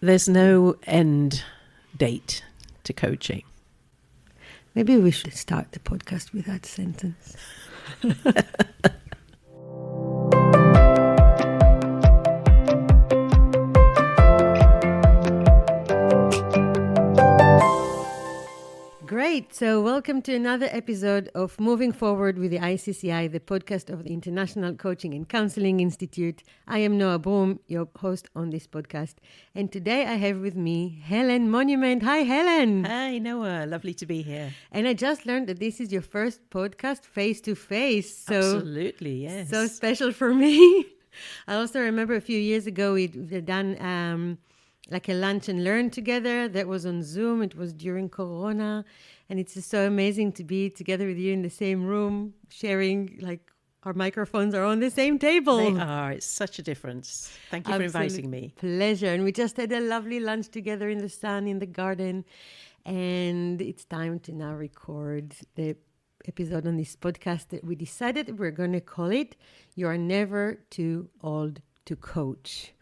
There's no end date to coaching. Maybe we should start the podcast with that sentence. Great. So welcome to another episode of Moving Forward with the ICCI, the podcast of the International Coaching and Counseling Institute. I am Noah Boom, your host on this podcast. And today I have with me Helen Monument. Hi, Helen. Hi, Noah. Lovely to be here. And I just learned that this is your first podcast face-to-face. So absolutely, yes. So special for me. I also remember a few years ago we'd done like a lunch and learn together. That was on Zoom. It was during Corona. And it's just so amazing to be together with you in the same room, sharing, like, our microphones are on the same table. They are. It's such a difference. Thank you for inviting me. Pleasure. And we just had a lovely lunch together in the sun, in the garden. And it's time to now record the episode on this podcast that we decided we're going to call it You're Never Too Old to Coach.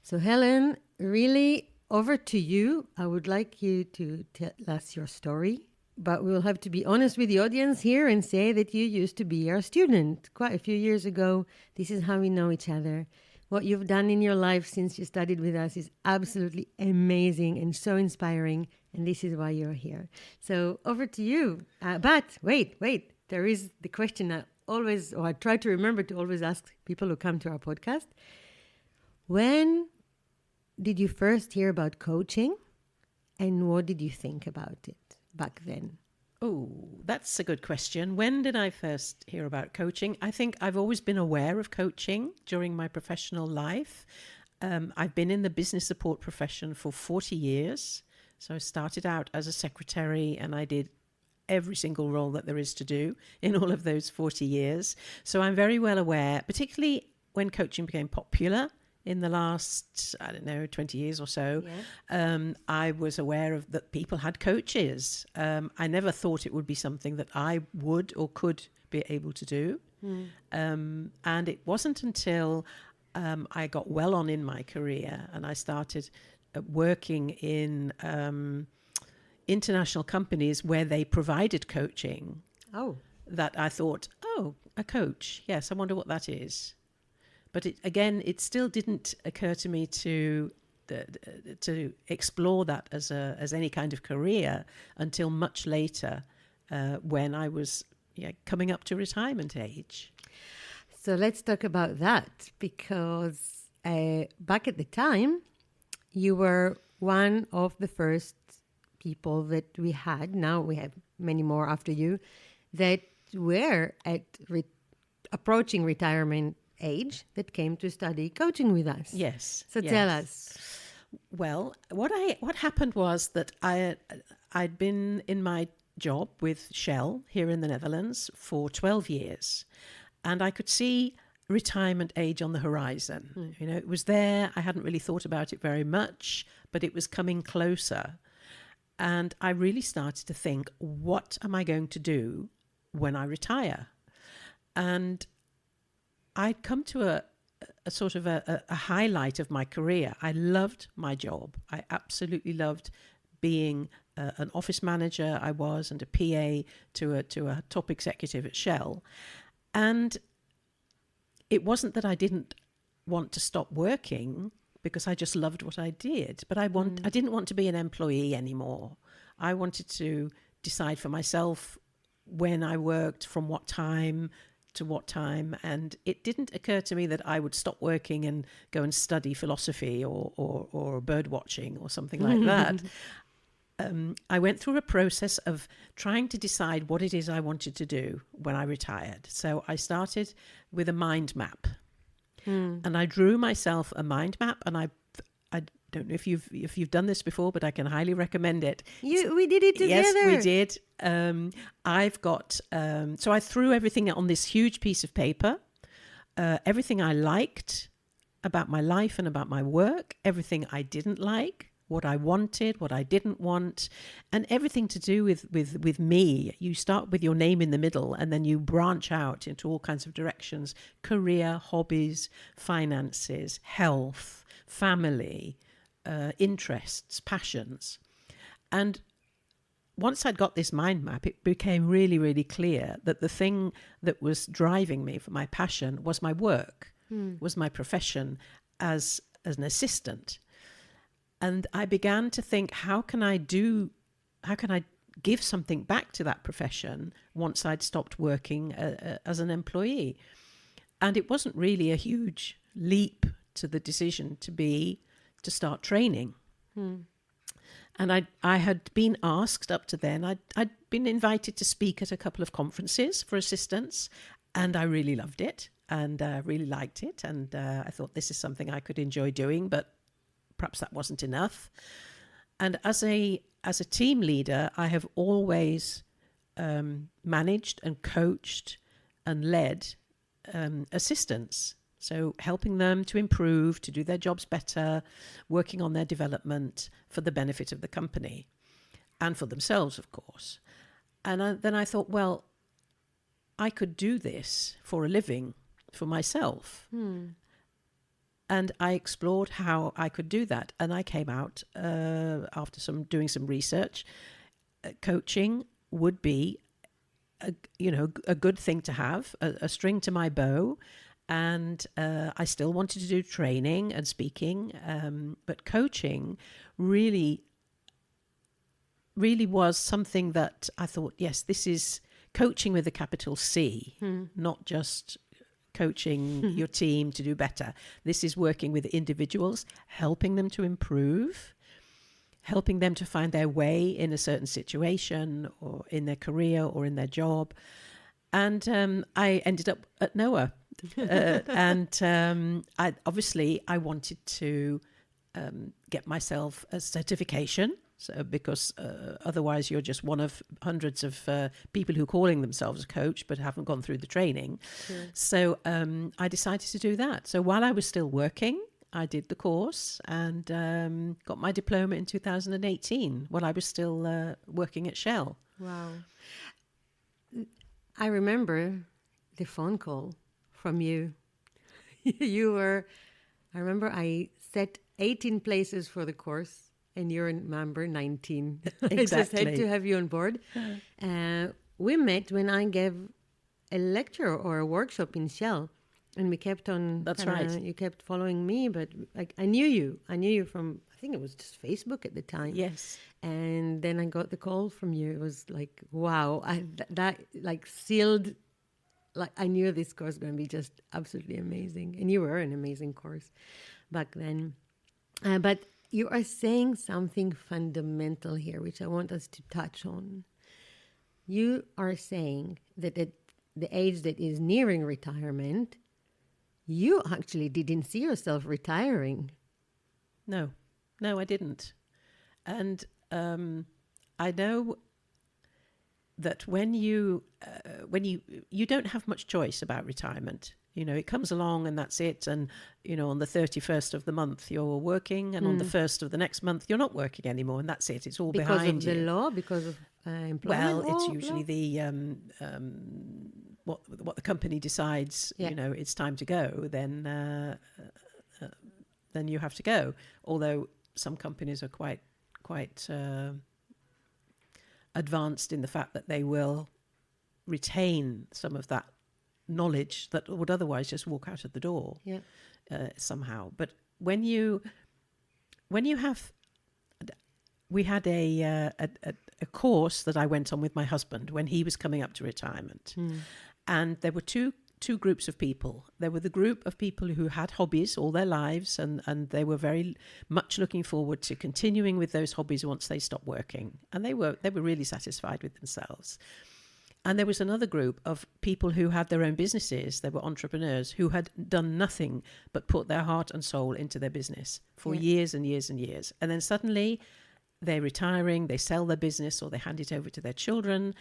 So, Helen, really, over to you. I would like you to tell us your story, but we'll have to be honest with the audience here and say that you used to be our student quite a few years ago. This is how we know each other. What you've done in your life since you studied with us is absolutely amazing and so inspiring, and this is why you're here. So over to you. But wait, there is the question I try to remember to always ask people who come to our podcast. When did you first hear about coaching, and what did you think about it back then? Oh, that's a good question. When did I first hear about coaching? I think I've always been aware of coaching during my professional life. I've been in the business support profession for 40 years. So I started out as a secretary and I did every single role that there is to do in all of those 40 years. So I'm very well aware, particularly when coaching became popular. In the last, 20 years or so, I was aware of that people had coaches. I never thought it would be something that I would or could be able to do. And it wasn't until I got well on in my career and I started working in international companies where they provided coaching that I thought, a coach. Yes, I wonder what that is. But it still didn't occur to me to explore that as any kind of career until much later, when I was coming up to retirement age. So let's talk about that, because back at the time, you were one of the first people that we had. Now we have many more after you that were at approaching retirement age that came to study coaching with us. Yes. So tell us. Well, what happened was that I'd been in my job with Shell here in the Netherlands for 12 years, and I could see retirement age on the horizon. It was there. I hadn't really thought about it very much, but it was coming closer. And I really started to think, what am I going to do when I retire? And I'd come to a sort of a highlight of my career. I loved my job. I absolutely loved being an office manager. I was, and a PA to a top executive at Shell. And it wasn't that I didn't want to stop working, because I just loved what I did. But I didn't want to be an employee anymore. I wanted to decide for myself when I worked, from what time to what time, and it didn't occur to me that I would stop working and go and study philosophy or bird watching or something like that. I went through a process of trying to decide what it is I wanted to do when I retired. So I started with a mind map, and I drew myself a mind map, and I don't know if you've done this before, but I can highly recommend it. We did it together. Yes, we did. I've got, so I threw everything on this huge piece of paper, everything I liked about my life and about my work, everything I didn't like, what I wanted, what I didn't want, and everything to do with me. You start with your name in the middle, and then you branch out into all kinds of directions: career, hobbies, finances, health, family, interests, passions. And once I'd got this mind map, it became really, really clear that the thing that was driving me for my passion was my work, was my profession as an assistant. And I began to think, how can I give something back to that profession once I'd stopped working as an employee? And it wasn't really a huge leap to the decision to start training. And I had been asked up to then, I'd been invited to speak at a couple of conferences for assistants, and I really loved it and really liked it. And I thought this is something I could enjoy doing, but perhaps that wasn't enough. And as a team leader, I have always managed and coached and led assistants. So helping them to improve, to do their jobs better, working on their development for the benefit of the company and for themselves, of course. And then I thought, well, I could do this for a living for myself. And I explored how I could do that. And I came out after doing some research. Coaching would be a good thing to have, a string to my bow. And I still wanted to do training and speaking, but coaching really was something that I thought, yes, this is coaching with a capital C, not just coaching your team to do better. This is working with individuals, helping them to improve, helping them to find their way in a certain situation or in their career or in their job. And I ended up at NOAA. I wanted to get myself a certification, because otherwise you're just one of hundreds of people who are calling themselves a coach but haven't gone through the training. Sure. So I decided to do that. So while I was still working, I did the course and got my diploma in 2018 while I was still working at Shell. Wow. I remember the phone call from you. I remember I set 18 places for the course and you're in member 19. Exactly. I just had to have you on board. We met when I gave a lecture or a workshop in Shell and we kept on. That's right. You kept following me, but I knew you from, I think it was just Facebook at the time. Yes. And then I got the call from you. It was like, wow, that sealed. Like I knew this course was going to be just absolutely amazing. And you were an amazing course back then. But you are saying something fundamental here, which I want us to touch on. You are saying that at the age that is nearing retirement, you actually didn't see yourself retiring. No, I didn't. And I know that when you don't have much choice about retirement. It comes along and that's it. And, on the 31st of the month, you're working. And on the 1st of the next month, you're not working anymore. And that's it. It's all behind you. Because of the law? Because of employment Well, law? it's usually the what the company decides, it's time to go, then you have to go. Although some companies are quite advanced in the fact that they will retain some of that knowledge that would otherwise just walk out of the door somehow. But when you have, we had a course that I went on with my husband when he was coming up to retirement, and there were two groups of people. There were the group of people who had hobbies all their lives, and they were very much looking forward to continuing with those hobbies once they stopped working, and they were really satisfied with themselves. And there was another group of people who had their own businesses. They were entrepreneurs who had done nothing but put their heart and soul into their business for years and years and years. And then suddenly they're retiring, they sell their business or they hand it over to their children.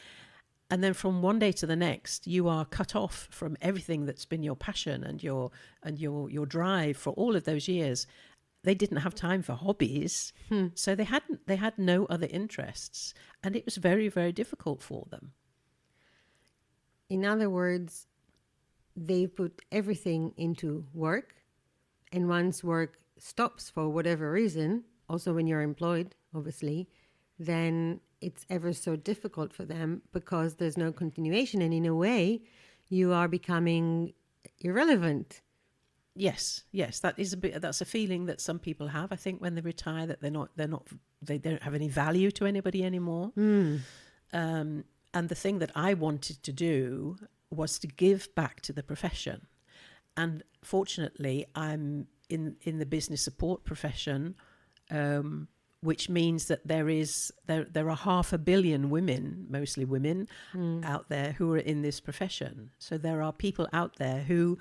And then from one day to the next, you are cut off from everything that's been your passion and your drive for all of those years. They didn't have time for hobbies. So they had no other interests. And it was very, very difficult for them. In other words, they put everything into work, and once work stops for whatever reason, also when you're employed, obviously, then it's ever so difficult for them because there's no continuation. And in a way, you are becoming irrelevant. Yes, that's a feeling that some people have. I think when they retire, that they don't have any value to anybody anymore. And the thing that I wanted to do was to give back to the profession. And fortunately, I'm in the business support profession, which means that there are 500 million women, mostly women, out there who are in this profession. So there are people out there who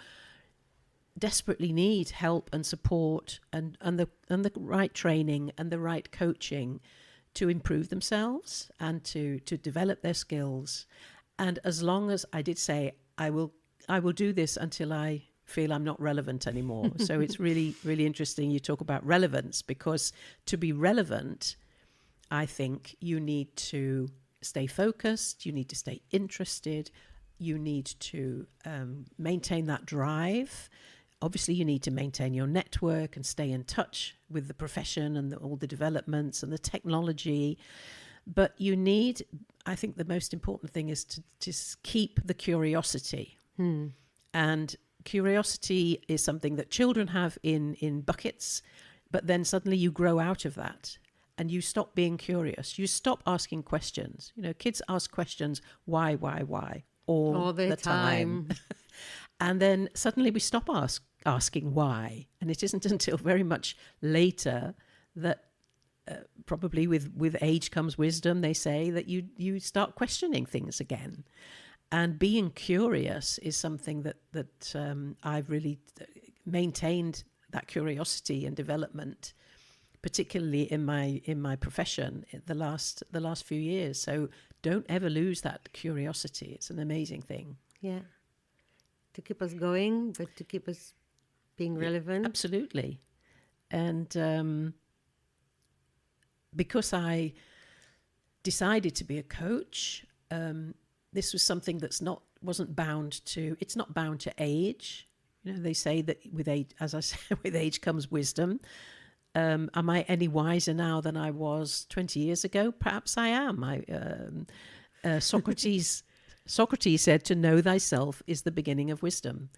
desperately need help and support and the right training and the right coaching to improve themselves and to develop their skills. And as long as I did say, I will do this until I feel I'm not relevant anymore. So it's really, really interesting you talk about relevance, because to be relevant, I think you need to stay focused, you need to stay interested, you need to maintain that drive. Obviously, you need to maintain your network and stay in touch with the profession and all the developments and the technology. But you need, I think the most important thing is to just keep the curiosity. And curiosity is something that children have in buckets, but then suddenly you grow out of that and you stop being curious. You stop asking questions. You know, kids ask questions, why, all the time. And then suddenly we stop asking why. And it isn't until very much later that probably with age comes wisdom, they say, that you start questioning things again. And being curious is something that I've really maintained, that curiosity and development, particularly in my profession the last few years. So don't ever lose that curiosity. It's an amazing thing. Yeah. To keep us going, but to keep us being relevant. Absolutely. And because I decided to be a coach, this was something it's not bound to age. You know, they say that with age, as I said, with age comes wisdom. Am I any wiser now than I was 20 years ago? Perhaps I am. Socrates said, to know thyself is the beginning of wisdom.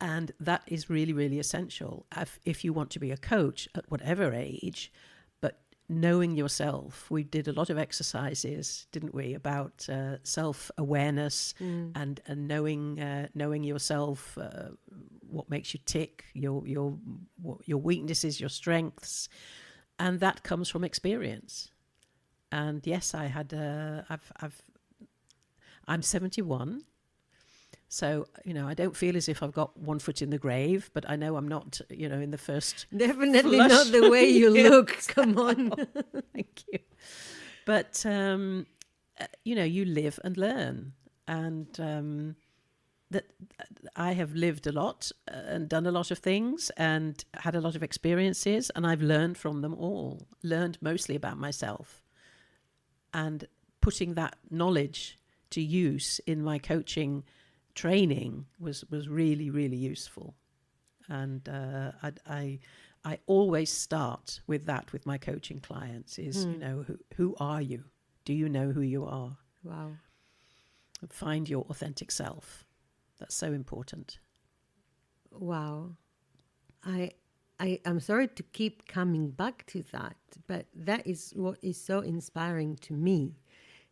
And that is really, really essential if you want to be a coach at whatever age. But knowing yourself, we did a lot of exercises, didn't we, about self-awareness and knowing yourself, what makes you tick, your weaknesses, your strengths. And that comes from experience. And yes, I had, I'm 71. So, you know, I don't feel as if I've got one foot in the grave, but I know I'm not, you know, in the first. Definitely not the way you look. Come on. Thank you. But, you know, you live and learn. And that I have lived a lot and done a lot of things and had a lot of experiences, and I've learned from them all, learned mostly about myself. And putting that knowledge to use in my coaching training was really, really useful. And I always start with that with my coaching clients is, you know, who are you? Do you know who you are? Wow. Find your authentic self. That's so important. Wow. I'm sorry to keep coming back to that, but that is what is so inspiring to me,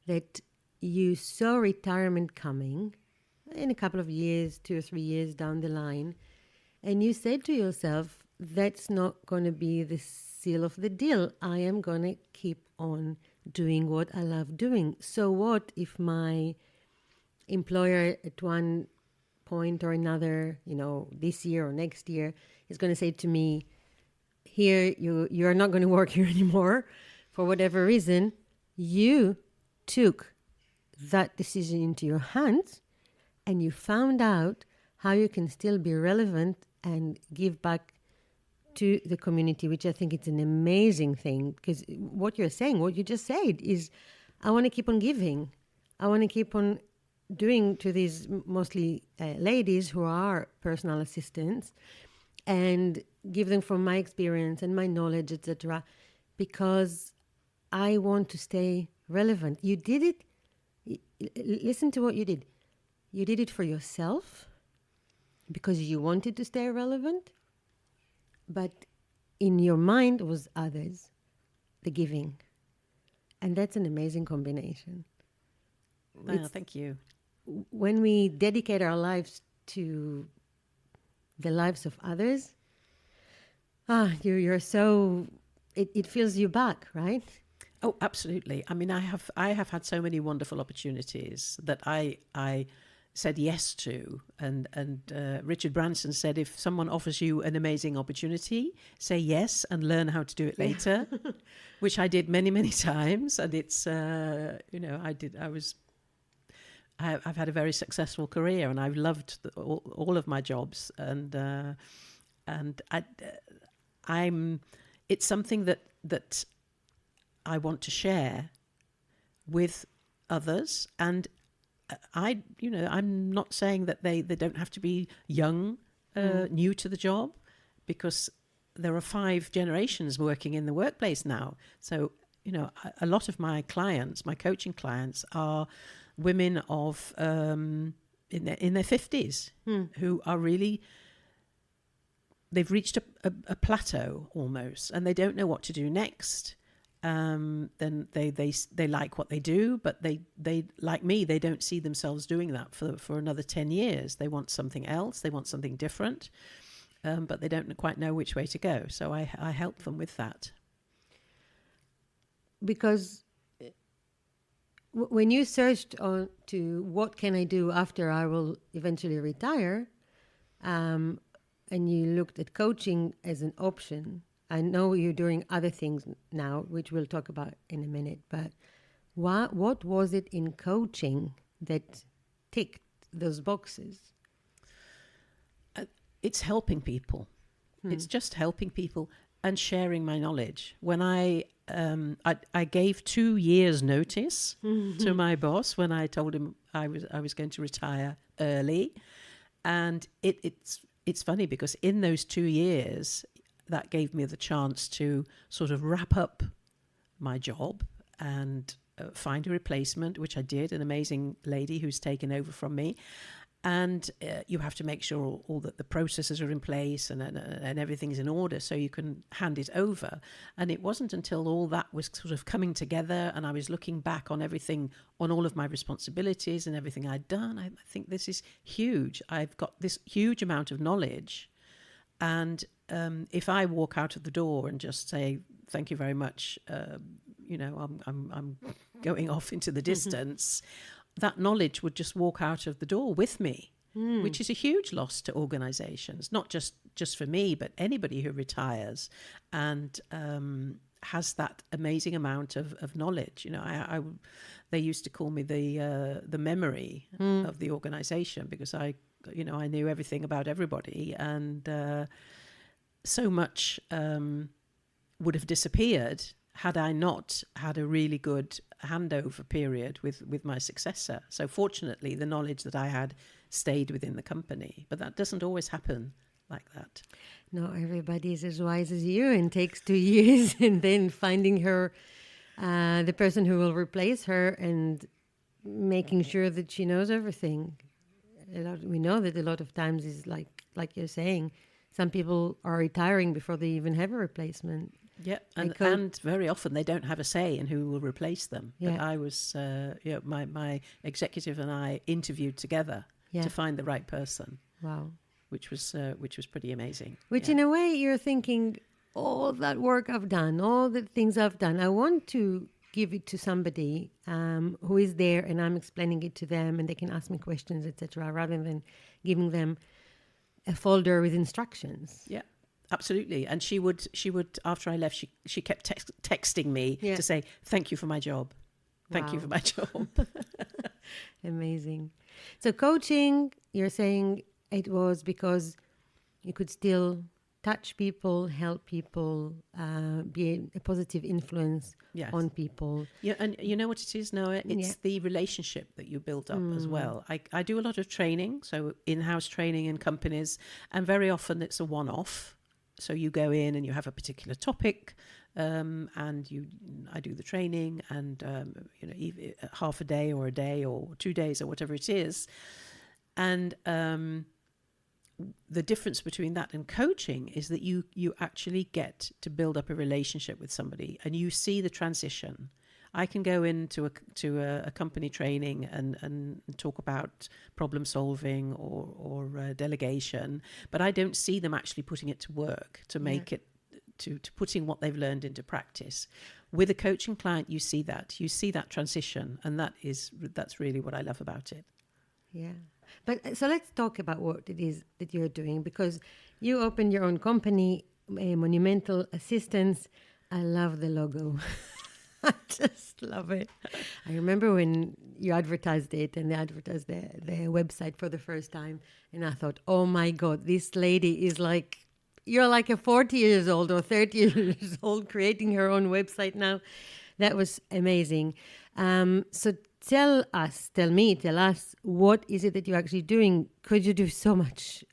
that you saw retirement coming in a couple of years, 2 or 3 years down the line, and you said to yourself, that's not going to be the seal of the deal. I am going to keep on doing what I love doing. So what if my employer at one point or another, you know, this year or next year, is going to say to me, here, you're not going to work here anymore for whatever reason. You took that decision into your hands and you found out how you can still be relevant and give back to the community, which I think it's an amazing thing, because what you're saying, what you just said is, I want to keep on giving. I want to keep on doing to these mostly ladies who are personal assistants and give them from my experience and my knowledge, etc. because I want to stay relevant. You did it. Listen to what you did. You did it for yourself because you wanted to stay relevant, but in your mind was others, the giving. And that's an amazing combination. Well, thank you. When we dedicate our lives to the lives of others, you're so, it fills you back, right? Oh, absolutely. I mean, I have had so many wonderful opportunities that I said yes to, and Richard Branson said, if someone offers you an amazing opportunity, say yes and learn how to do it later, which I did many times, and it's I've had a very successful career, and I've loved all of my jobs, and it's something that I want to share with others. And I'm not saying that they don't have to be young, new to the job, because there are 5 generations working in the workplace now. So, a lot of my clients, my coaching clients, are women of in their 50s who are really, they've reached a plateau almost, and they don't know what to do next. Then they like what they do, but they like me, they don't see themselves doing that for another 10 years. They want something else, they want something different, but they don't quite know which way to go. So I help them with that. Because when you searched on to what can I do after I will eventually retire, and you looked at coaching as an option, I know you're doing other things now, which we'll talk about in a minute, but what was it in coaching that ticked those boxes? It's helping people. It's just helping people and sharing my knowledge. When I gave 2 years notice to my boss when I told him I was going to retire early, and it's funny because in those 2 years, that gave me the chance to sort of wrap up my job and find a replacement, which I did, an amazing lady who's taken over from me. And you have to make sure all that the processes are in place and everything's in order so you can hand it over. And it wasn't until all that was sort of coming together and I was looking back on everything, on all of my responsibilities and everything I'd done, I think this is huge. I've got this huge amount of knowledge. And if I walk out of the door and just say, thank you very much, I'm going off into the distance, that knowledge would just walk out of the door with me, which is a huge loss to organizations, not just for me, but anybody who retires and has that amazing amount of knowledge. They used to call me the memory of the organization because I knew everything about everybody, and so much would have disappeared had I not had a really good handover period with my successor. So fortunately, the knowledge that I had stayed within the company, but that doesn't always happen like that. No, everybody is as wise as you, and takes 2 years, and then finding her, the person who will replace her, and making sure that she knows everything. We know that a lot of times is like you're saying, some people are retiring before they even have a replacement. Yeah, and very often they don't have a say in who will replace them. Yeah. But I was, my executive and I interviewed together to find the right person. Wow, which was pretty amazing. Which in a way you're thinking, all that work I've done, all the things I've done, I want to give it to somebody who is there, and I'm explaining it to them, and they can ask me questions, etc., rather than giving them a folder with instructions. Yeah. Absolutely. And she would after I left, she kept texting me to say, thank you for my job. Thank you for my job. Amazing. So coaching, you're saying it was because you could still touch people, help people, be a positive influence on people. Yeah, and you know what it is, Noah? It's the relationship that you build up as well. I do a lot of training, so in-house training in companies, and very often it's a one-off. So you go in and you have a particular topic and I do the training, and half a day or a day or 2 days or whatever it is. And the difference between that and coaching is that you actually get to build up a relationship with somebody, and you see the transition. I can go into a company training and talk about problem solving or delegation, but I don't see them actually putting it to work to make it to putting what they've learned into practice. With a coaching client, you see that transition, and that's really what I love about it. Yeah. But so let's talk about what it is that you're doing, because you opened your own company, Monumental Assistance. I love the logo. I just love it. I remember when you advertised it and they advertised the website for the first time, and I thought, oh my God, this lady is like, you're like a 40 years old or 30 years old creating her own website now. That was amazing. So tell us, what is it that you're actually doing? Could you do so much?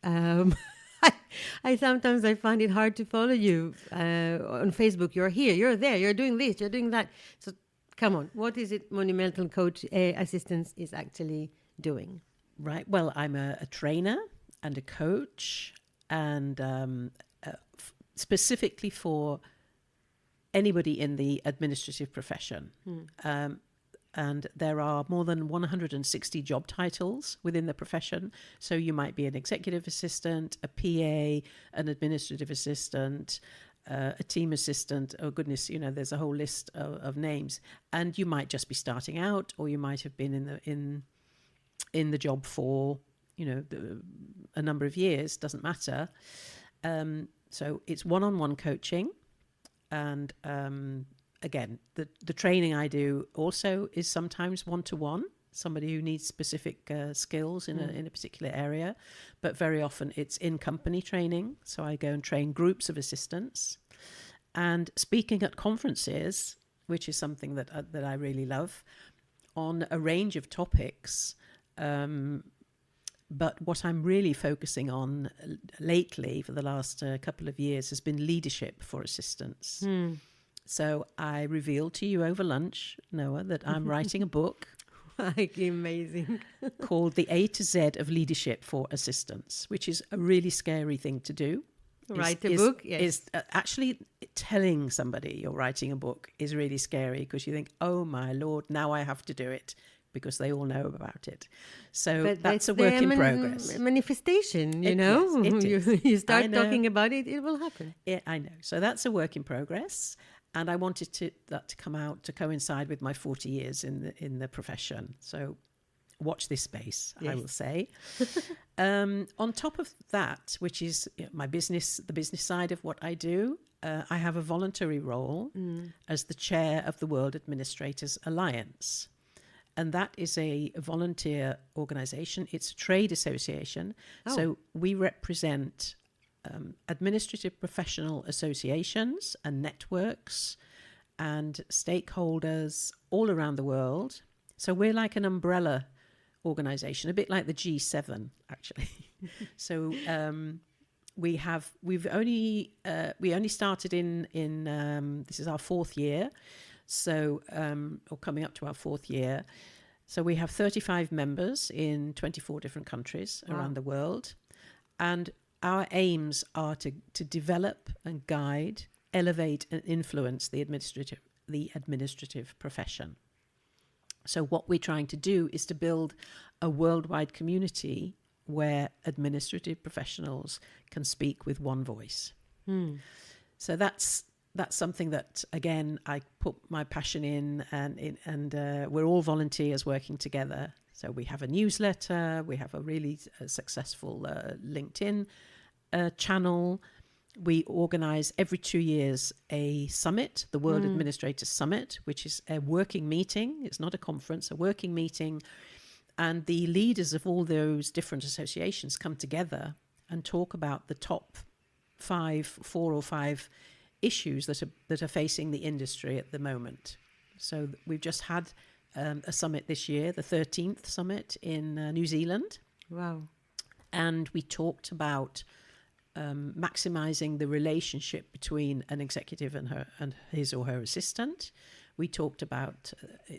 I sometimes find it hard to follow you on Facebook. You're here, you're there, you're doing this, you're doing that. So come on, what is it Monumental Coach Assistance is actually doing? Right. Well, I'm a trainer and a coach, and specifically for anybody in the administrative profession. And there are more than 160 job titles within the profession. So you might be an executive assistant, a PA, an administrative assistant, a team assistant. Oh goodness, there's a whole list of names. And you might just be starting out, or you might have been in the job for a number of years. Doesn't matter. So it's one-on-one coaching, and again, the training I do also is sometimes one-to-one, somebody who needs specific skills in a particular area, but very often it's in-company training. So I go and train groups of assistants, and speaking at conferences, which is something that I really love, on a range of topics. But what I'm really focusing on lately for the last couple of years has been leadership for assistants. So I revealed to you over lunch, Noah, that I'm writing a book. Amazing. Called The A to Z of Leadership for Assistants, which is a really scary thing to do. Write a book, yes. Is actually telling somebody you're writing a book is really scary, because you think, oh my Lord, now I have to do it, because they all know about it. So but that's a work in progress. Manifestation, you know. Yes, it is. You start talking about it, it will happen. Yeah, I know. So that's a work in progress. And I wanted that to come out to coincide with my 40 years in the profession. So watch this space, yes. I will say. On top of that, which is my business, the business side of what I do, I have a voluntary role as the chair of the World Administrators Alliance. And that is a volunteer organization. It's a trade association. Oh. So we represent administrative professional associations and networks and stakeholders all around the world. So we're like an umbrella organization, a bit like the G7, actually. So we only started in this is our 4th year. So, or coming up to our 4th year. So we have 35 members in 24 different countries around the world. And our aims are to develop and guide, elevate and influence the administrative profession. So what we're trying to do is to build a worldwide community where administrative professionals can speak with one voice. So that's something that, again, I put my passion in, and we're all volunteers working together. So we have a newsletter, we have a really successful LinkedIn channel. We organize every 2 years a summit, the World Administrators Summit, which is a working meeting. It's not a conference, a working meeting. And the leaders of all those different associations come together and talk about the top 4 or 5 issues that are facing the industry at the moment. So we've just had a summit this year, the 13th summit in New Zealand. Wow. And we talked about maximizing the relationship between an executive and his or her assistant. We talked about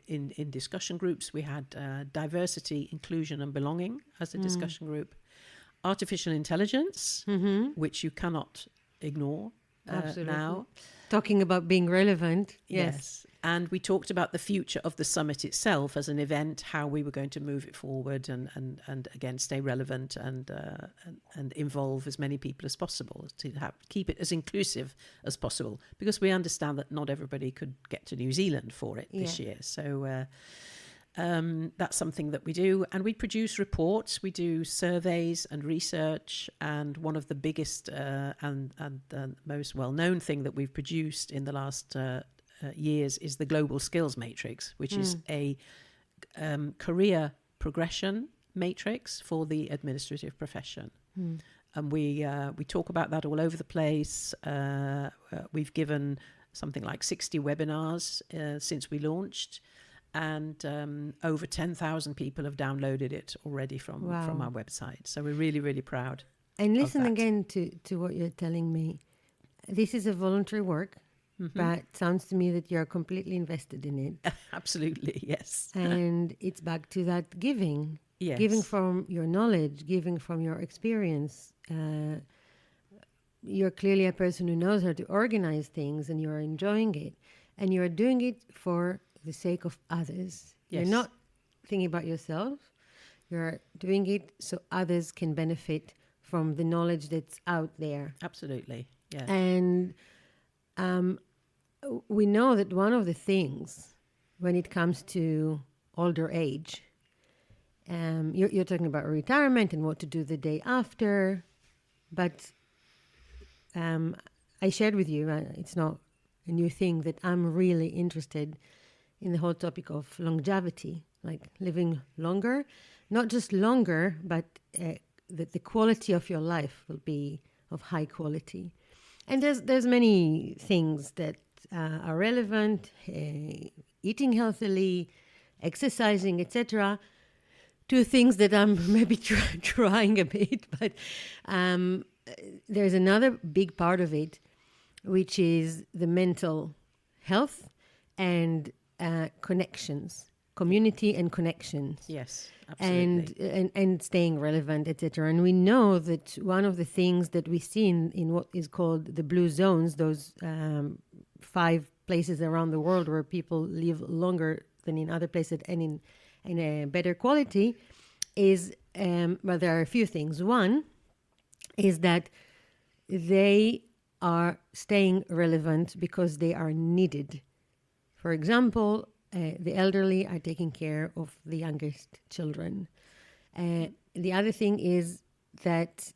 in discussion groups. We had diversity, inclusion, and belonging as a discussion group. Artificial intelligence, which you cannot ignore now. Talking about being relevant. Yes. And we talked about the future of the summit itself as an event, how we were going to move it forward and again, stay relevant and involve as many people as possible to keep it as inclusive as possible, because we understand that not everybody could get to New Zealand for it this year. So that's something that we do. And we produce reports, we do surveys and research. And one of the biggest and most well-known thing that we've produced in the last years is the Global Skills Matrix, which is a career progression matrix for the administrative profession. And we talk about that all over the place. We've given something like 60 webinars since we launched, and over 10,000 people have downloaded it already from our website. So we're really, really proud. And listen again to what you're telling me. This is a voluntary work. But it sounds to me that you're completely invested in it. Absolutely, yes. And it's back to that giving. Yes. Giving from your knowledge, giving from your experience. You're clearly a person who knows how to organize things, and you're enjoying it. And you're doing it for the sake of others. Yes. You're not thinking about yourself. You're doing it so others can benefit from the knowledge that's out there. Absolutely, yeah. And we know that one of the things when it comes to older age, you're talking about retirement and what to do the day after, but I shared with you, it's not a new thing, that I'm really interested in the whole topic of longevity, like living longer, not just longer, but that the quality of your life will be of high quality. And there's many things that are relevant, eating healthily, exercising, etc. Two things that I'm maybe trying a bit, but there's another big part of it, which is the mental health and connections, community and connections. Yes, absolutely. And staying relevant, etc. And we know that one of the things that we see in what is called the blue zones, those 5 places around the world where people live longer than in other places and in a better quality, is, well, there are a few things. One is that they are staying relevant because they are needed. For example, the elderly are taking care of the youngest children. The other thing is that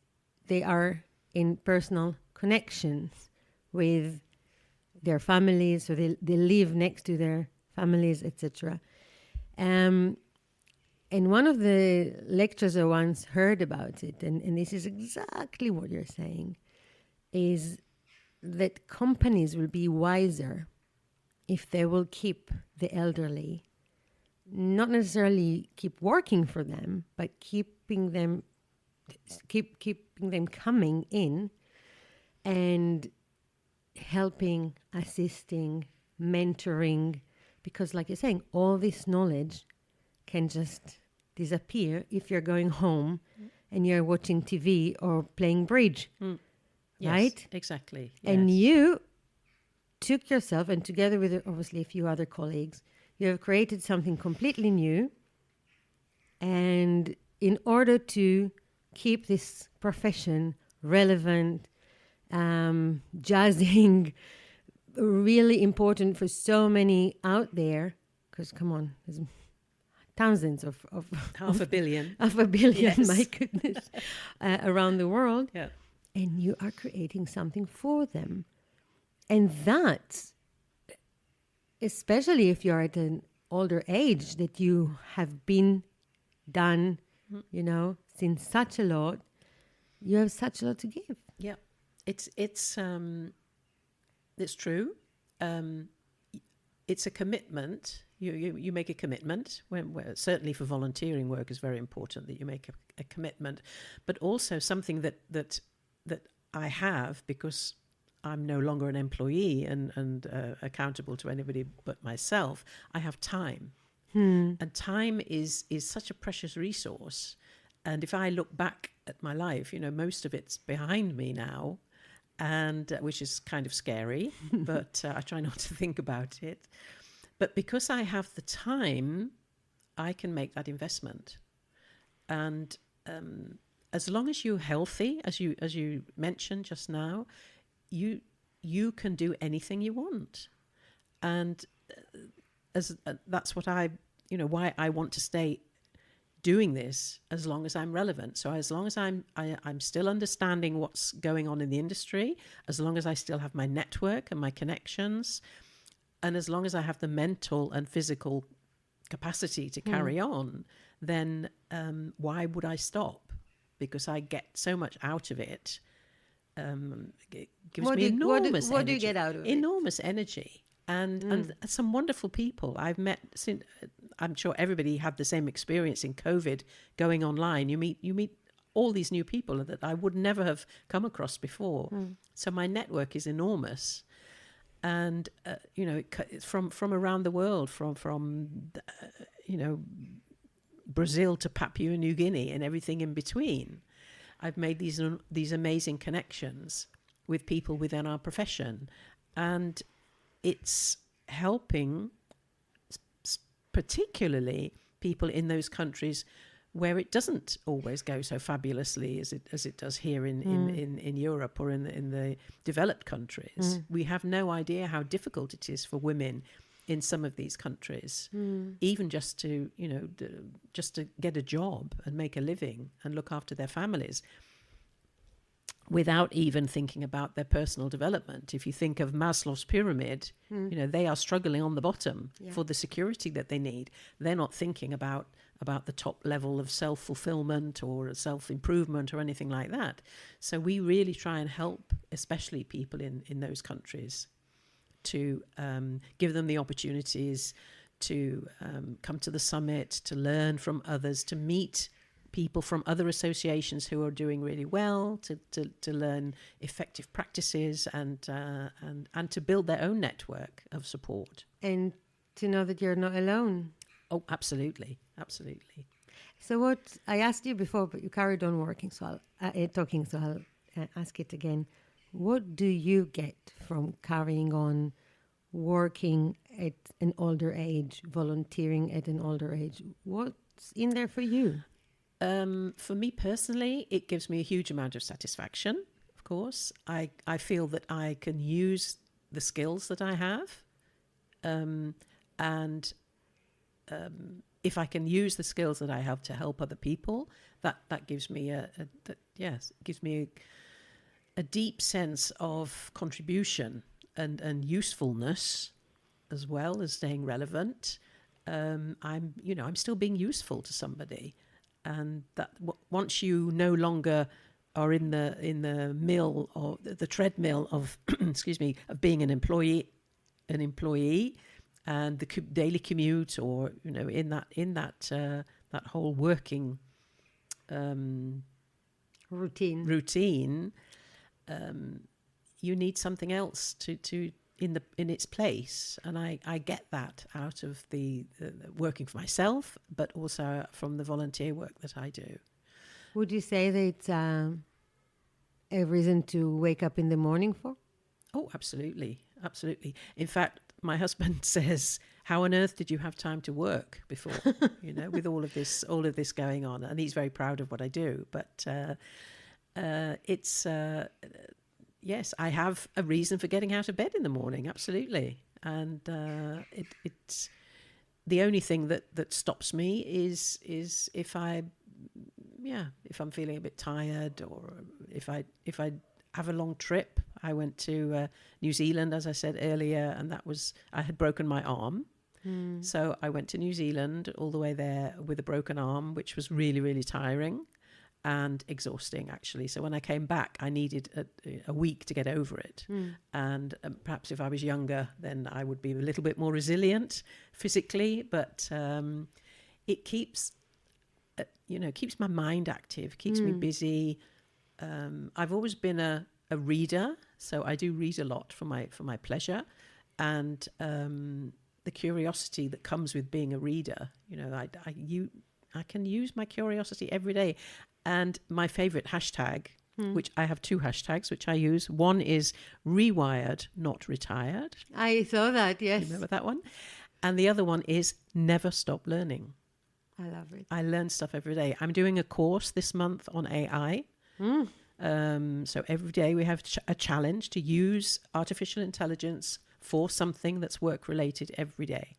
they are in personal connections with their families, so they live next to their families, etc. And one of the lectures I once heard about it, and this is exactly what you're saying, is that companies will be wiser if they will keep the elderly, not necessarily keep working for them, but keeping them coming in and helping, assisting, mentoring, because like you're saying, all this knowledge can just disappear if you're going home and you're watching TV or playing bridge, right? Yes, exactly. Yes. And you took yourself, and together with obviously a few other colleagues, you have created something completely new. And in order to keep this profession relevant, jazzing, really important for so many out there, because come on, there's thousands of half a billion, yes. My goodness, around the world. Yeah. And you are creating something for them. And that, especially if you're at an older age, that you have been done, seen such a lot, you have such a lot to give. Yeah, it's true. It's a commitment. You make a commitment. Certainly for volunteering work is very important that you make a commitment, but also something that I have, because I'm no longer an employee and accountable to anybody but myself, I have time. And time is such a precious resource. And if I look back at my life, most of it's behind me now, and which is kind of scary, but I try not to think about it. But because I have the time, I can make that investment. And as long as you're healthy, as you mentioned just now, you can do anything you want. And that's what why I want to stay doing this as long as I'm relevant. So as long as I'm still understanding what's going on in the industry, as long as I still have my network and my connections, and as long as I have the mental and physical capacity to carry on, then why would I stop? Because I get so much out of it. It gives me enormous energy. What do you get out of it? Enormous energy. And some wonderful people I've met since. I'm sure everybody had the same experience in COVID, going online. You meet all these new people that I would never have come across before. So my network is enormous, and from around the world, from Brazil to Papua New Guinea and everything in between. I've made these amazing connections with people within our profession, and it's helping particularly people in those countries where it doesn't always go so fabulously as it does here in Europe or in the developed countries. We have no idea how difficult it is for women in some of these countries, even just to get a job and make a living and look after their families, without even thinking about their personal development. If you think of Maslow's pyramid, they are struggling on the bottom for the security that they need. They're not thinking about the top level of self-fulfillment or self-improvement or anything like that. So we really try and help, especially people in those countries, to give them the opportunities to come to the summit, to learn from others, to meet people from other associations who are doing really well, to learn effective practices and to build their own network of support. And to know that you're not alone. Oh, absolutely. Absolutely. So what I asked you before, but you carried on working, so I'll ask it again. What do you get from carrying on working at an older age, volunteering at an older age? What's in there for you? For me personally, it gives me a huge amount of satisfaction, of course. I feel that I can use the skills that I have. And if I can use the skills that I have to help other people, that gives me a deep sense of contribution and usefulness, as well as staying relevant. I'm still being useful to somebody. And that once you no longer are in the mill or the treadmill of of being an employee, and the daily commute, or in that whole working routine, you need something else to in its place, and I get that out of the working for myself, but also from the volunteer work that I do. Would you say that it's a reason to wake up in the morning for? Oh, absolutely. In fact, my husband says, "How on earth did you have time to work before?" With all of this going on, and he's very proud of what I do. But it's. Yes, I have a reason for getting out of bed in the morning, absolutely. And it's the only thing that stops me is if I'm feeling a bit tired, or if I have a long trip. I went to New Zealand, as I said earlier, and I had broken my arm. So I went to New Zealand all the way there with a broken arm, which was really, really tiring and exhausting, actually. So when I came back, I needed a week to get over it. And perhaps if I was younger, then I would be a little bit more resilient physically. But it keeps my mind active, keeps me busy. I've always been a a reader, so I do read a lot for my pleasure, and the curiosity that comes with being a reader. I can use my curiosity every day. And my favorite hashtag, which I have 2 hashtags which I use. One is rewired, not retired. I saw that, yes. You remember that one? And the other one is never stop learning. I love it. I learn stuff every day. I'm doing a course this month on AI. So every day we have a challenge to use artificial intelligence for something that's work related every day.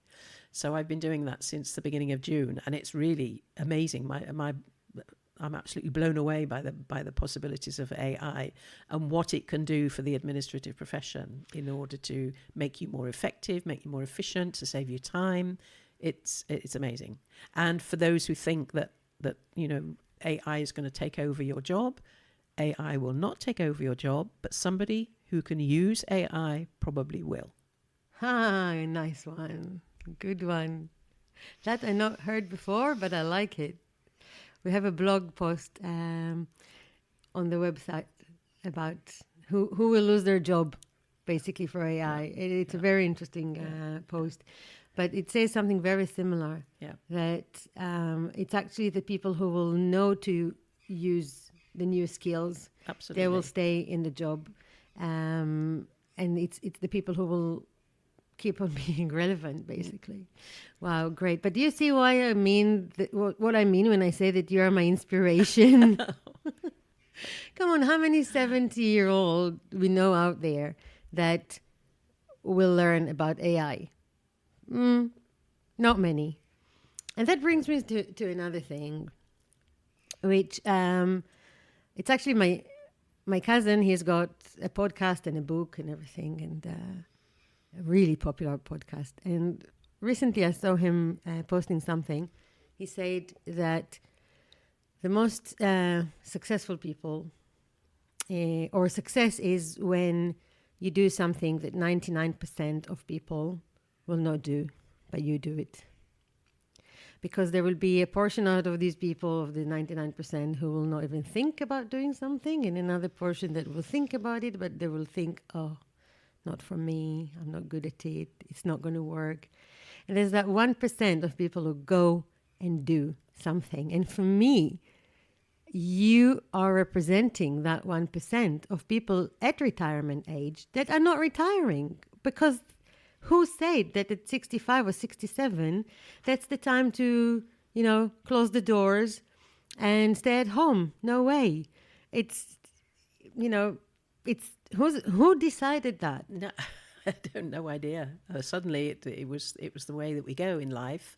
So I've been doing that since the beginning of June, and it's really amazing. I'm absolutely blown away by the possibilities of AI and what it can do for the administrative profession in order to make you more effective, make you more efficient, to save you time. It's amazing. And for those who think that AI is going to take over your job, AI will not take over your job, but somebody who can use AI probably will. Nice one. Good one. That I not heard before, but I like it. We have a blog post on the website about who will lose their job, basically, for AI. It's a very interesting post. But it says something very similar. Yeah. That it's actually the people who will know to use the new skills. Absolutely. They will stay in the job. And it's the people who will keep on being relevant, basically. Wow, great. But do you see why I mean what I mean when I say that you are my inspiration? Come on, how many 70-year-old we know out there that will learn about AI? Not many. And that brings me to another thing, which it's actually my cousin. He's got a podcast and a book and everything, and a really popular podcast. And recently I saw him posting something. He said that the most successful people, or success is when you do something that 99% of people will not do, but you do it. Because there will be a portion out of these people, of the 99%, who will not even think about doing something, and another portion that will think about it, but they will think, oh, not for me, I'm not good at it, it's not going to work. And there's that 1% of people who go and do something. And for me, you are representing that 1% of people at retirement age that are not retiring. Because who said that at 65 or 67, that's the time to, close the doors and stay at home? No way. It's, who decided that? No, I don't no idea. Suddenly it was the way that we go in life.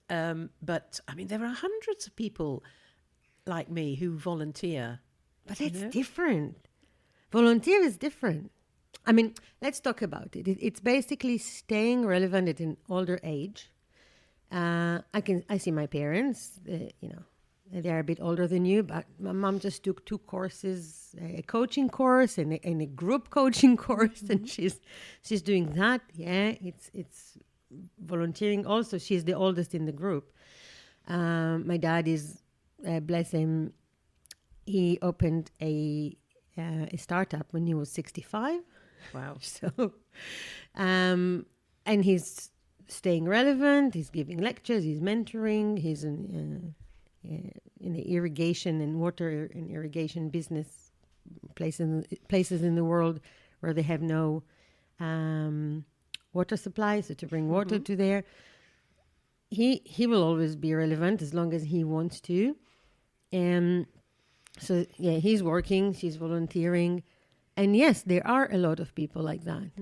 But I mean, there are hundreds of people like me who volunteer. But it's different. Volunteer is different. I mean, let's talk about it. It's basically staying relevant at an older age. I see my parents, they're a bit older than you, but my mom just took 2 courses, a coaching course and a group coaching course, and she's doing that. Yeah, it's volunteering also. She's the oldest in the group. My dad is, bless him, he opened a startup when he was 65. Wow. So, and he's staying relevant. He's giving lectures. He's mentoring. He's in the irrigation and water and irrigation business places in the world where they have no water supply. So to bring water to there, he will always be relevant as long as he wants to. So yeah, he's working. She's volunteering. And yes, there are a lot of people like that.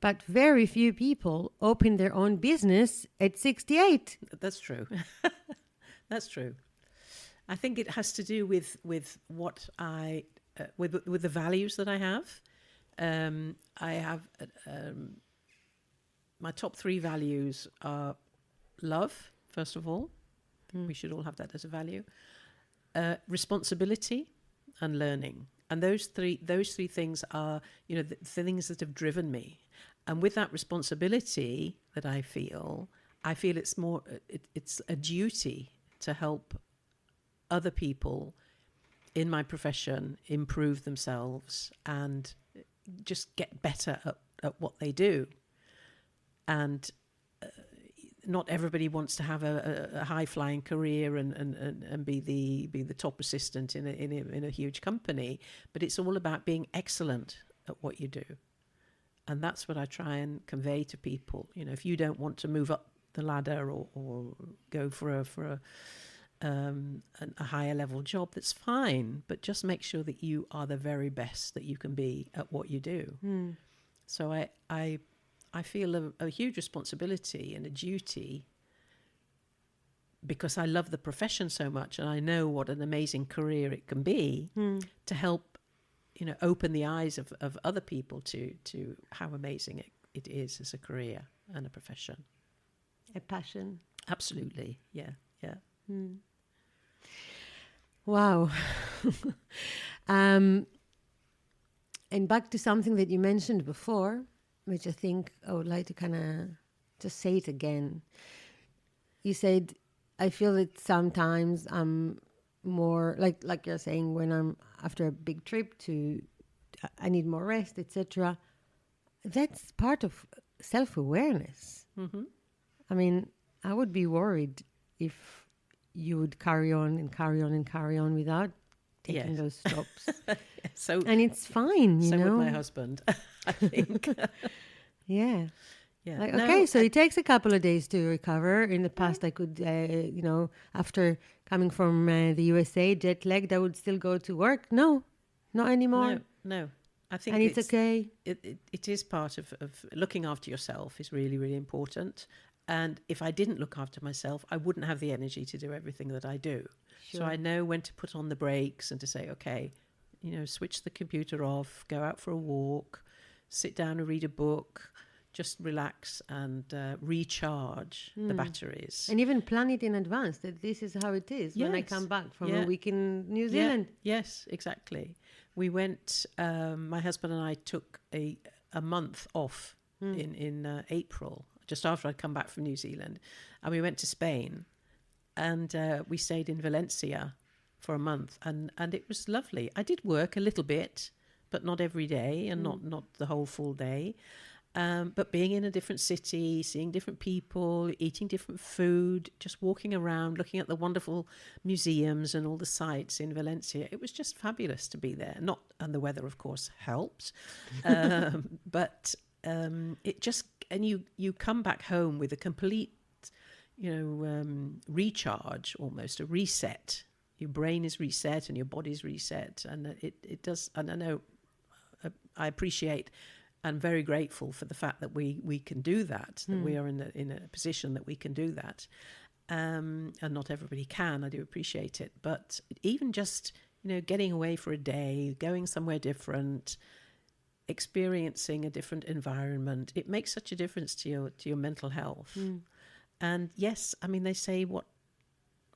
But very few people open their own business at 68. That's true. That's true. I think it has to do with what with the values that I have. I have my top 3 values are love, first of all. We should all have that as a value. Responsibility and learning. And those three things are, the things that have driven me. And with that responsibility that I feel it's more, it's a duty to help other people in my profession improve themselves and just get better at what they do. And not everybody wants to have a high flying career and be the top assistant in a huge company, but it's all about being excellent at what you do. And that's what I try and convey to people. You know, if you don't want to move up the ladder or go for a higher level job, that's fine, but just make sure that you are the very best that you can be at what you do. So I feel a huge responsibility and a duty, because I love the profession so much and I know what an amazing career it can be, to help, you know, open the eyes of other people to how amazing it is as a career and a profession. A passion. Absolutely. Yeah. Wow. And back to something that you mentioned before, which I think I would like to kind of just say it again. You said, I feel that sometimes I'm more, like you're saying, when I'm after a big trip I need more rest, etc. That's part of self-awareness. I mean, I would be worried if you would carry on and carry on and carry on without taking those stops. And it's fine, you know. So would my husband, I think. Yeah. Yeah. Okay, so it takes a couple of days to recover. In the past, I could, after coming from the USA, jet lagged, I would still go to work. No, not anymore. No. I think and it's okay. It is part of looking after yourself is really, really important. And if I didn't look after myself, I wouldn't have the energy to do everything that I do. Sure. So I know when to put on the brakes and to say, okay, you know, switch the computer off, go out for a walk, sit down and read a book, just relax and recharge the batteries. And even plan it in advance, that this is how it is when I come back from a week in New Zealand. Yes, exactly. We went, my husband and I took a month off in April, just after I'd come back from New Zealand. And we went to Spain and we stayed in Valencia for a month. And it was lovely. I did work a little bit, but not every day and not the whole full day. But being in a different city, seeing different people, eating different food, just walking around, looking at the wonderful museums and all the sites in Valencia, it was just fabulous to be there. And the weather, of course, helped. But it just, and you come back home with a complete, recharge, almost a reset. Your brain is reset and your body's reset. And it does, and I know, I appreciate and very grateful for the fact that we can do that, that we are in a position that we can do that. And not everybody can. I do appreciate it. But even just, getting away for a day, going somewhere different, experiencing a different environment, it makes such a difference to your mental health. And yes, I mean, they say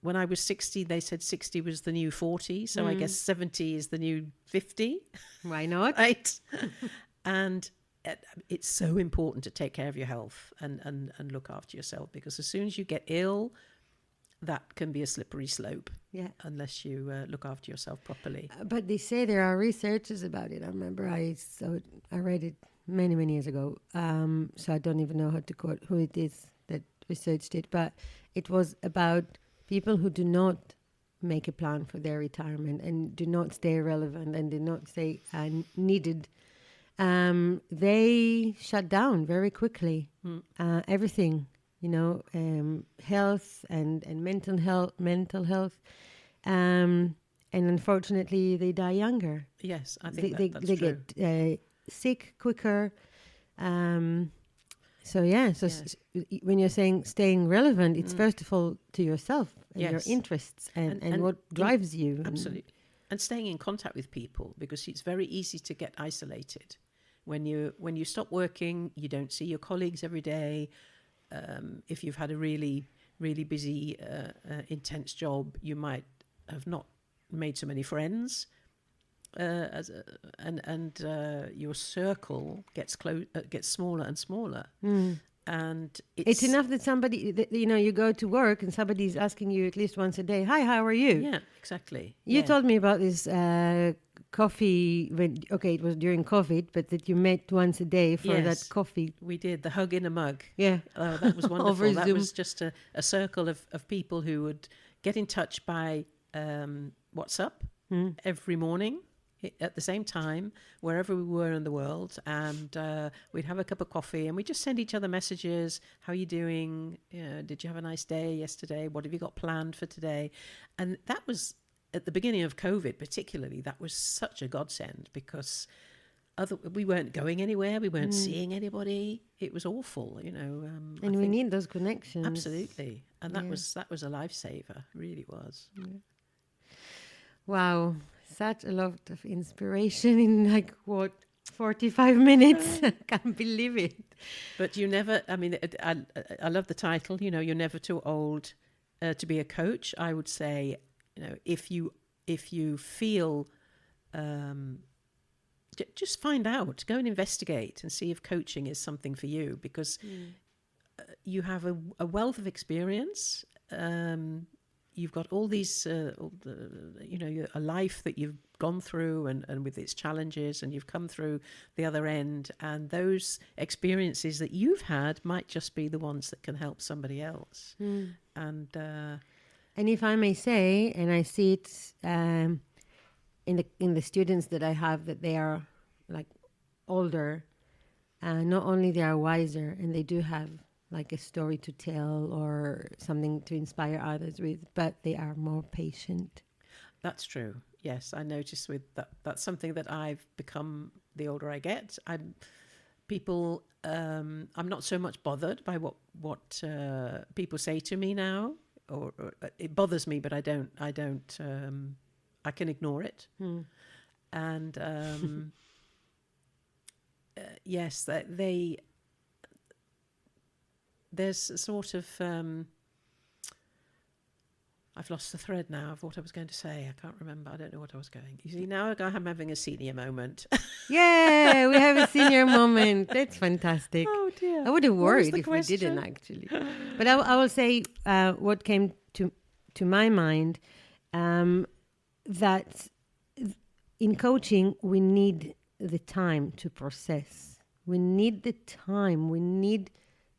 when I was 60, they said 60 was the new 40. So I guess 70 is the new 50. Why not? Right. And it's so important to take care of your health and look after yourself, because as soon as you get ill, that can be a slippery slope. Yeah. Unless you look after yourself properly. But they say there are researches about it. I remember I read it many, many years ago. So I don't even know how to quote who it is that researched it. But it was about people who do not make a plan for their retirement and do not stay relevant and do not stay needed. They shut down very quickly. Everything, health and mental health. And unfortunately, they die younger. Yes, I think that's they true. Get sick quicker. When you're saying staying relevant, it's first of all to yourself and your interests and what drives you. Absolutely. And staying in contact with people, because it's very easy to get isolated. When you stop working, you don't see your colleagues every day. If you've had a really, really busy, intense job, you might have not made so many friends, and your circle gets smaller and smaller. And It's enough that somebody, you go to work and somebody's asking you at least once a day, hi, how are you? Yeah, exactly. You told me about this coffee, it was during COVID, but that you met once a day for that coffee. We did, the hug in a mug. Yeah. Oh, that was wonderful. Over That Zoom. was just a circle of people who would get in touch by WhatsApp every morning at the same time, wherever we were in the world, and we'd have a cup of coffee and we'd just send each other messages. How are you doing? Did you have a nice day yesterday? What have you got planned for today? And that was, at the beginning of COVID particularly, that was such a godsend, because we weren't going anywhere, we weren't seeing anybody. It was awful, And we need those connections. Absolutely. And that was a lifesaver, really was. Yeah. Wow. Such a lot of inspiration in 45 minutes. I can't believe it. But you never, I love the title, you're never too old to be a coach. I would say, if you feel, just find out, go and investigate and see if coaching is something for you, because you have a wealth of experience. You've got all these, a life that you've gone through and with its challenges, and you've come through the other end. And those experiences that you've had might just be the ones that can help somebody else. And if I may say, and I see it in the students that I have, that they are older, not only they are wiser and they do have a story to tell or something to inspire others with, but they are more patient. That's true. Yes, I notice with that's something that I've become the older I get. I'm not so much bothered by what people say to me now, or it bothers me, but I don't. I can ignore it. And yes, there's a sort of I've lost the thread now of what I was going to say. I can't remember. I don't know what I was going. You see, now I'm having a senior moment. Yeah, we have a senior moment. That's fantastic. Oh dear. I would have worried if question? we didn't, actually. But I will say what came to my mind, that in coaching we need the time to process. We need the time. We need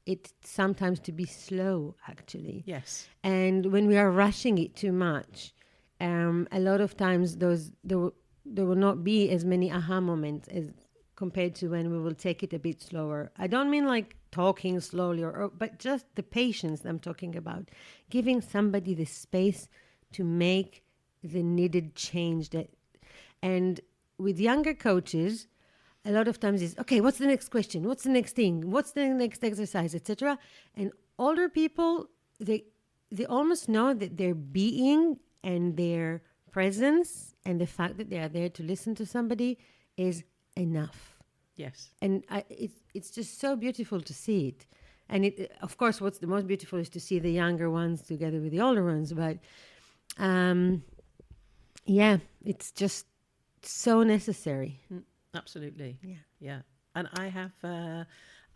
it sometimes to be slow, actually. Yes. And when we are rushing it too much, a lot of times there will not be as many aha moments as compared to when we will take it a bit slower. I don't mean talking slowly, but just the patience I'm talking about. Giving somebody the space to make the needed change. And with younger coaches, a lot of times is, okay, what's the next question? What's the next thing? What's the next exercise, etc. And older people, they almost know that their being and their presence and the fact that they are there to listen to somebody is enough. Yes. And it's just so beautiful to see it. And of course, what's the most beautiful is to see the younger ones together with the older ones. But it's just so necessary. Absolutely. Yeah. Yeah. And I have,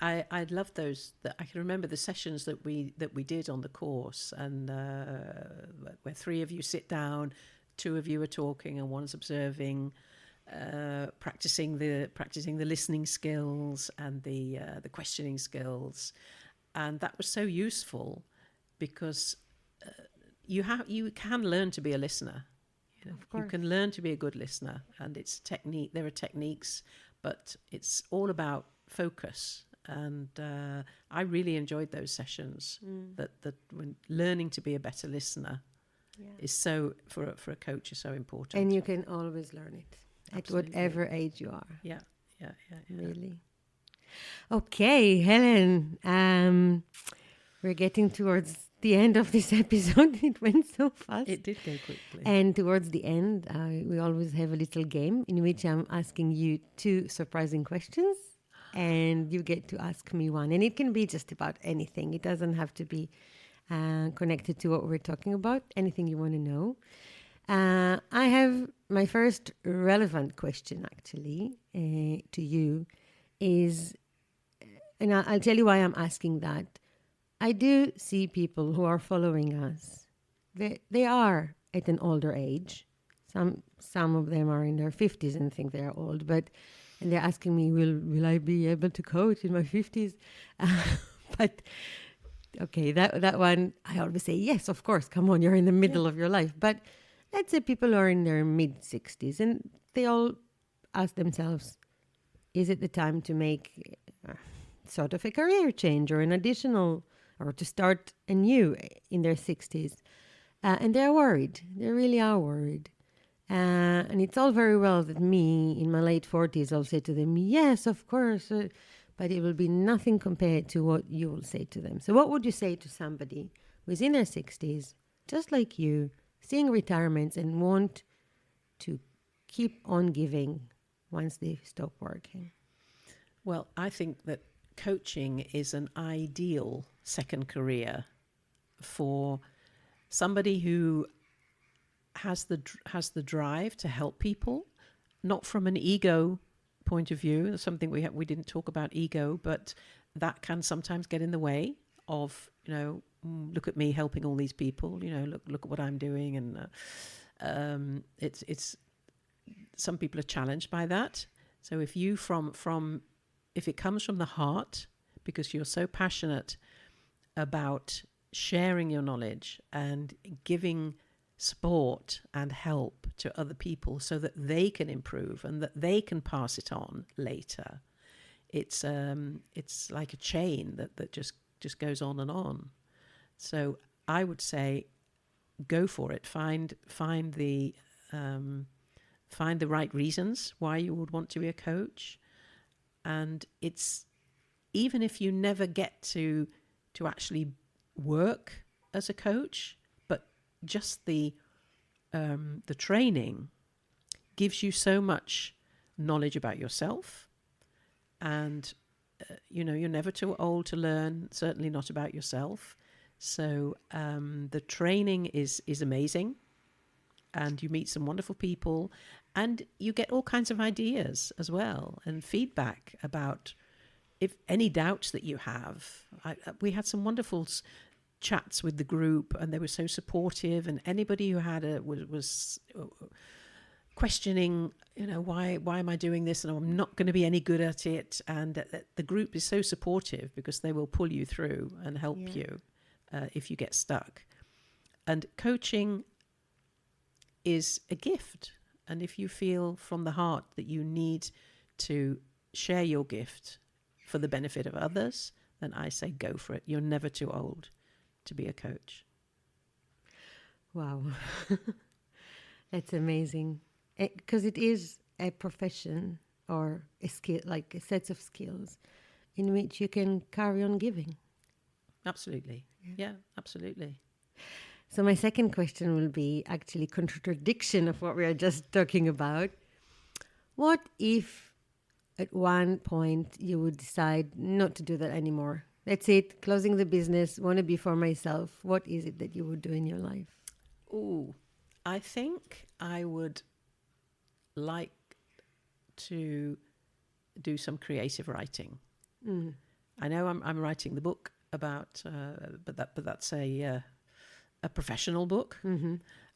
I love those. I can remember the sessions that we did on the course, and where three of you sit down, two of you are talking, and one's observing, practicing the listening skills and the questioning skills, and that was so useful, because you can learn to be a listener. You can learn to be a good listener, and it's technique. There are techniques, but it's all about focus. And I really enjoyed those sessions. That when learning to be a better listener is so for a coach is so important. And you can always learn it at whatever age you are. Yeah. Really. Okay, Helen. We're getting towards the end of this episode. It went so fast. It did go quickly. And towards the end, we always have a little game in which I'm asking you two surprising questions, and you get to ask me one. And it can be just about anything. It doesn't have to be connected to what we're talking about. Anything you want to know. I have my first relevant question, actually, to you is and I'll tell you why I'm asking that. I do see people who are following us. They are at an older age. Some of them are in their 50s and think they're old, and they're asking me, will I be able to coach in my 50s? But okay, that one, I always say, yes, of course, come on, you're in the middle of your life. But let's say people who are in their mid-60s, and they all ask themselves, is it the time to make sort of a career change or an additional, or to start anew in their 60s? And they're worried. They really are worried. And it's all very well that me, in my late 40s, I'll say to them, yes, of course, but it will be nothing compared to what you will say to them. So what would you say to somebody who's in their 60s, just like you, seeing retirements and want to keep on giving once they stop working? Well, I think that coaching is an ideal second career for somebody who has the drive to help people, not from an ego point of view. Something we didn't talk about ego, but that can sometimes get in the way of, look at me helping all these people. Look at what I'm doing, and it's some people are challenged by that. So if you if it comes from the heart, because you're so passionate about sharing your knowledge and giving support and help to other people so that they can improve and that they can pass it on later, it's like a chain that just goes on and on. So I would say, go for it. Find the right reasons why you would want to be a coach. And it's, even if you never get to actually work as a coach, but just the training gives you so much knowledge about yourself, and you're never too old to learn, certainly not about yourself. So the training is amazing, and you meet some wonderful people, and you get all kinds of ideas as well, and feedback about if any doubts that you have. We had some wonderful chats with the group, and they were so supportive, and anybody who had was questioning, why am I doing this, and I'm not going to be any good at it, and the group is so supportive because they will pull you through and help you if you get stuck. And coaching is a gift, and if you feel from the heart that you need to share your gift for the benefit of others, then I say go for it. You're never too old to be a coach. Wow. That's amazing. Because it is a profession or a skill, like a set of skills in which you can carry on giving. Absolutely. Yeah, absolutely. So my second question will be actually contradiction of what we are just talking about. What if at one point you would decide not to do that anymore? That's it, closing the business, want to be for myself. What is it that you would do in your life? Ooh, I think I would like to do some creative writing. I know I'm writing the book about, but that's a professional book. Mm-hmm.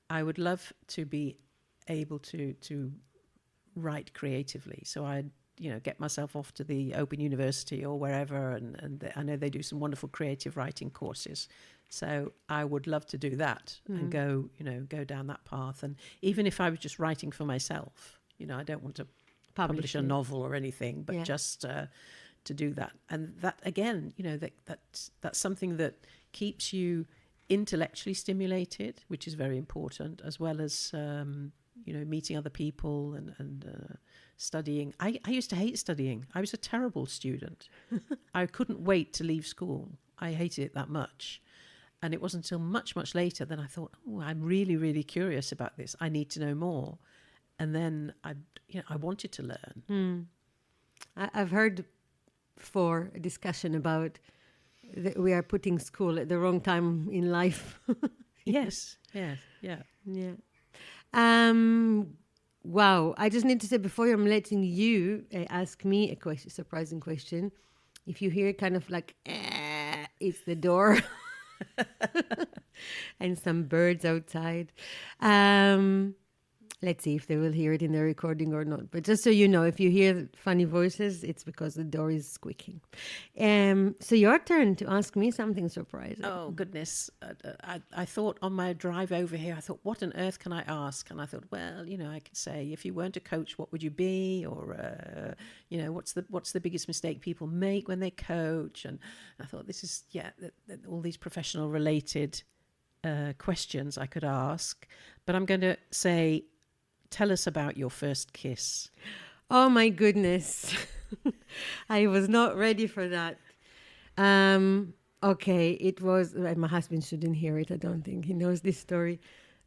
I would love to be able to write creatively. So I'd get myself off to the Open University or wherever, and I know they do some wonderful creative writing courses. So I would love to do that and go down that path. And even if I was just writing for myself, I don't want to publish a novel or anything, but just to do that. And that, again, that's something that keeps you intellectually stimulated, which is very important, as well as meeting other people and studying. I used to hate studying. I was a terrible student. I couldn't wait to leave school. I hated it that much. And it wasn't until much, much later that I thought, I'm really, really curious about this. I need to know more. And then I wanted to learn. I've heard before a discussion about that we are putting school at the wrong time in life. Yes. Wow. I just need to say before I'm letting you ask me a surprising question, If you hear kind of like, it's the door and some birds outside. Let's see if they will hear it in the recording or not. But just so you know, if you hear funny voices, it's because the door is squeaking. So your turn to ask me something surprising. Oh, goodness. I thought on my drive over here, I thought, what on earth can I ask? And I thought, well, I could say, if you weren't a coach, what would you be? Or, what's the biggest mistake people make when they coach? And I thought, this is, all these professional related questions I could ask. But I'm going to say, tell us about your first kiss. Oh, my goodness. I was not ready for that. Okay, it was... My husband shouldn't hear it. I don't think he knows this story.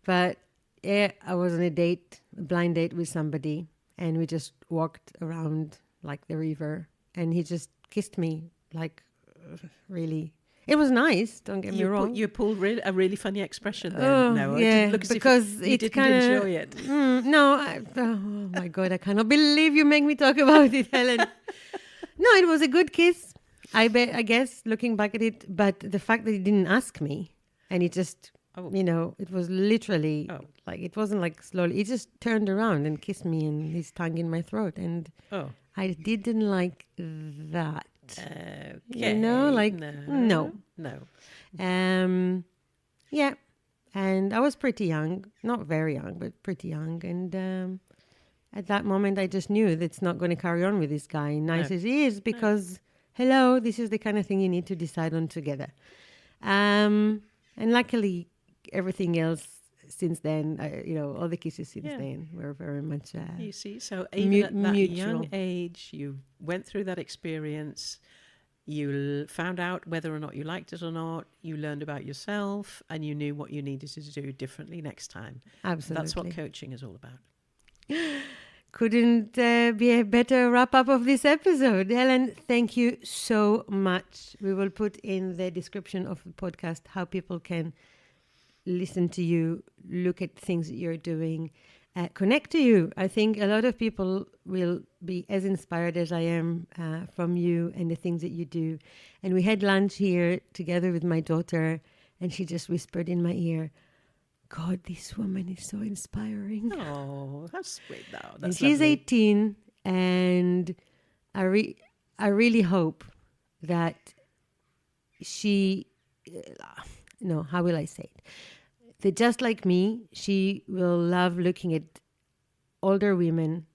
But I was on a blind date with somebody. And we just walked around like the river. And he just kissed me like really... It was nice, don't get me wrong. You pulled a really funny expression there. No, yeah, it didn't look as because if you didn't enjoy it. Oh my God, I cannot believe you make me talk about it, Helen. No, it was a good kiss, I guess, looking back at it. But the fact that he didn't ask me and he just, it was literally like, it wasn't like slowly. He just turned around and kissed me and his tongue in my throat. And I didn't like that. Okay. No. Yeah. And I was pretty young, not very young, but pretty young. And at that moment, I just knew that it's not going to carry on with this guy, nice as he is, because, hello, this is the kind of thing you need to decide on together. And luckily, everything else since then, all the kisses since then were very much you see, so even at that young age, you went through that experience, you found out whether or not you liked it or not, you learned about yourself, and you knew what you needed to do differently next time. Absolutely. That's what coaching is all about. Couldn't be a better wrap-up of this episode. Helen, thank you so much. We will put in the description of the podcast how people can listen to you, look at things that you're doing, connect to you. I think a lot of people will be as inspired as I am from you and the things that you do. And we had lunch here together with my daughter, and she just whispered in my ear, God, this woman is so inspiring. Oh, that's sweet though. And she's 18, and I really hope that she... no, how will I say it? That just like me, she will love looking at older women,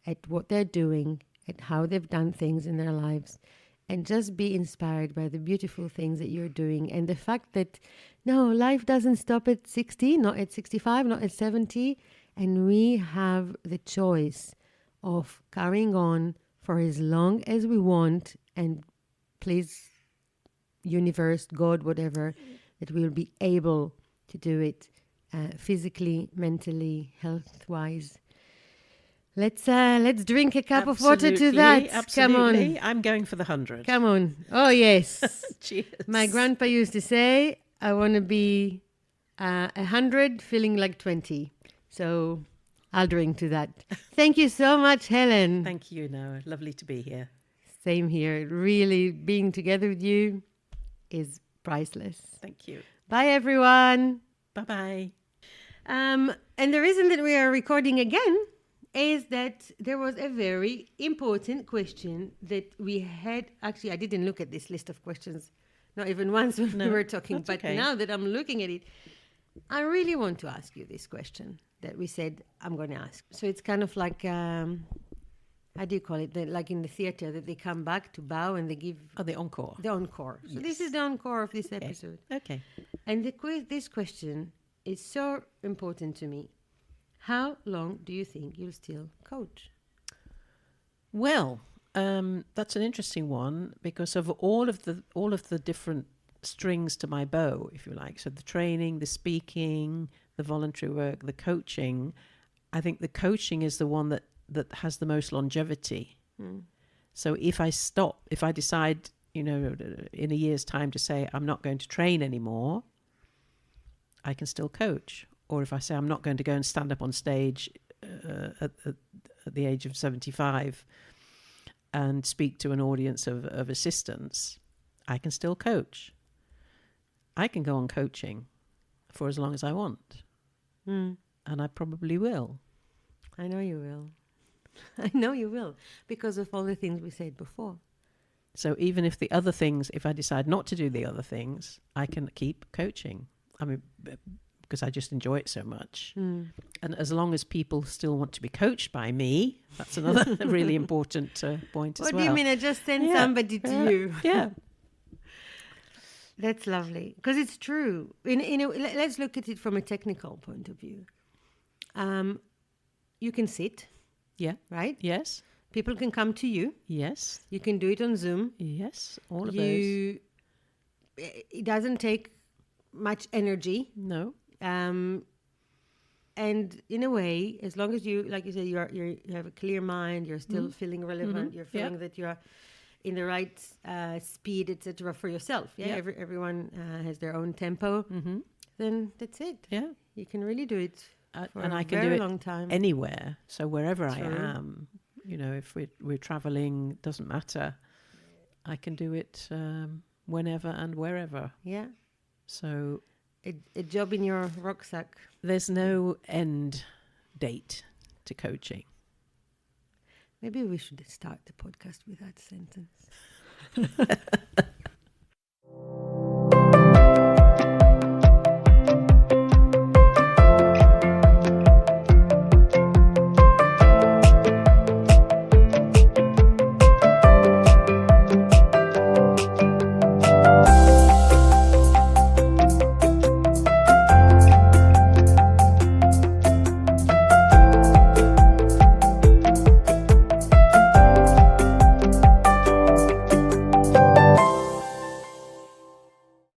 at what they're doing, at how they've done things in their lives, and just be inspired by the beautiful things that you're doing. And the fact that, no, life doesn't stop at 60, not at 65, not at 70. And we have the choice of carrying on for as long as we want. And please, universe, God, whatever, that we'll be able to do it physically, mentally, health-wise. Let's drink a cup of water to that. Absolutely. Come on. I'm going for the 100. Come on. Oh, yes. Cheers. My grandpa used to say, I want to be 100 feeling like 20. So I'll drink to that. Thank you so much, Helen. Thank you, Noah. Lovely to be here. Same here. Really, being together with you is priceless. Thank you. Bye, everyone. Bye-bye. And the reason that we are recording again is that there was a very important question that we had. Actually, I didn't look at this list of questions, not even once when we were talking. But okay. Now that I'm looking at it, I really want to ask you this question that we said I'm going to ask. So it's kind of like, how do you call it? Like in the theater, that they come back to bow and they give... Oh, the encore. The encore. So this is the encore of this episode. Okay. And this question is so important to me. How long do you think you'll still coach? Well, that's an interesting one because of all of the different strings to my bow, if you like. So the training, the speaking, the voluntary work, the coaching. I think the coaching is the one that has the most longevity. So if I decide, in a year's time to say I'm not going to train anymore, I can still coach. Or if I say I'm not going to go and stand up on stage at the age of 75, and speak to an audience of assistants, I can still coach. I can go on coaching for as long as I want. And I probably will. I know you will. I know you will, because of all the things we said before. So even if the other things, if I decide not to do the other things, I can keep coaching. I mean, because I just enjoy it so much. And as long as people still want to be coached by me, that's another really important point as well. What do you mean? I just send somebody to you. Yeah. That's lovely, because it's true. Let's look at it from a technical point of view. You can sit, Yeah. right? Yes. People can come to you. Yes. You can do it on Zoom. Yes. All of those. It doesn't take much energy. No. And in a way, as long as you, like you said, you have a clear mind, you're still feeling relevant, you're feeling that you're in the right speed, etc. for yourself. Yeah, everyone has their own tempo. Then that's it. Yeah. You can really do it for and a I can very do it long time. anywhere. So wherever I True. am, if we're traveling, doesn't matter. I can do it whenever and wherever. Yeah. So A job in your rucksack. there's no end date to coaching. Maybe we should start the podcast with that sentence.